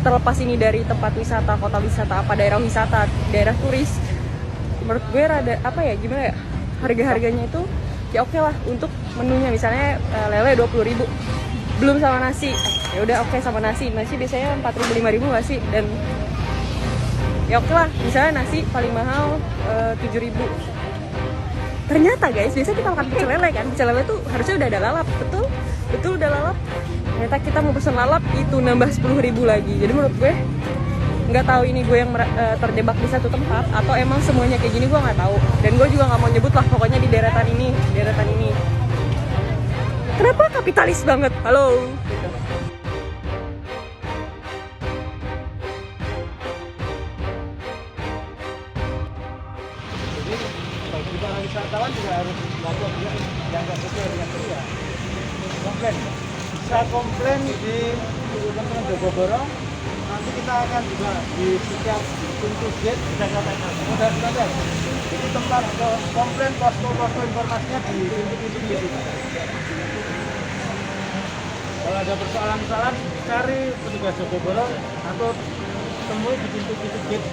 Terlepas ini dari tempat wisata, kota wisata, apa daerah wisata, daerah turis, menurut gue rada apa ya, gimana ya, harga-harganya itu ya oke lah untuk menunya. Misalnya lele 20.000 belum sama nasi, ya udah oke sama nasi biasanya 4.000 5.000 nggak sih, dan ya oke lah. Misalnya nasi paling mahal 7.000. Ternyata guys, biasanya kita makan pecel lele kan, pecel lele tuh harusnya udah ada lalap, betul udah lalap. Ternyata kita mau pesen lalap itu nambah 10.000 lagi. Jadi menurut gue nggak tahu ini gue yang terjebak di satu tempat atau emang semuanya kayak gini, gue nggak tahu. Dan gue juga nggak mau nyebut lah, pokoknya di deretan ini. Kenapa kapitalis banget? Halo. Gitu. Jadi bagi para wisatawan juga harus melakukan yang nggak sesuai dengan dia. Komplain, bisa komplain di Kementerian Jogoboro. Nanti kita akan juga di setiap pintu gate bisa nyatakan mudah-mudahan. Jadi tempat komplain posko informasinya di pintu-pintu gate. Kalau ada persoalan cari petugas Jogoboro atau temui di pintu-pintu gate.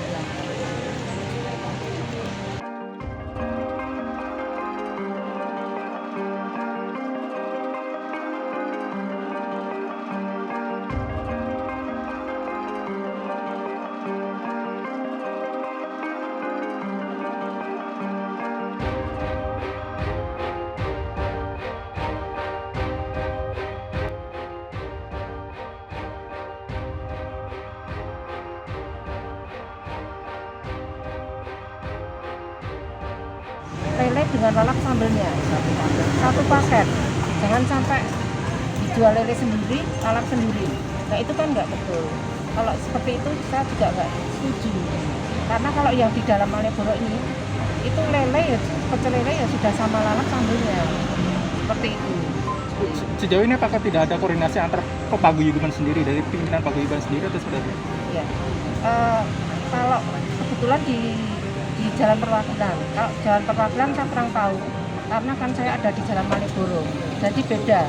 Lele dengan lalap sambelnya satu paket, jangan sampai dijual lele sendiri, lalap sendiri. Nah itu kan nggak betul. Kalau seperti itu saya juga nggak setuju, karena kalau yang di dalam Malioboro ini itu lele ya, pecel lele ya sudah sama lalap sambelnya seperti itu. Sejauh ini apakah tidak ada koordinasi antar paguyuban sendiri, dari pimpinan paguyuban sendiri atau sudah? Ya, kalau kebetulan di Jalan Perwakilan. Kalau Jalan Perwakilan saya kurang tahu, karena kan saya ada di Jalan Malioboro, jadi beda.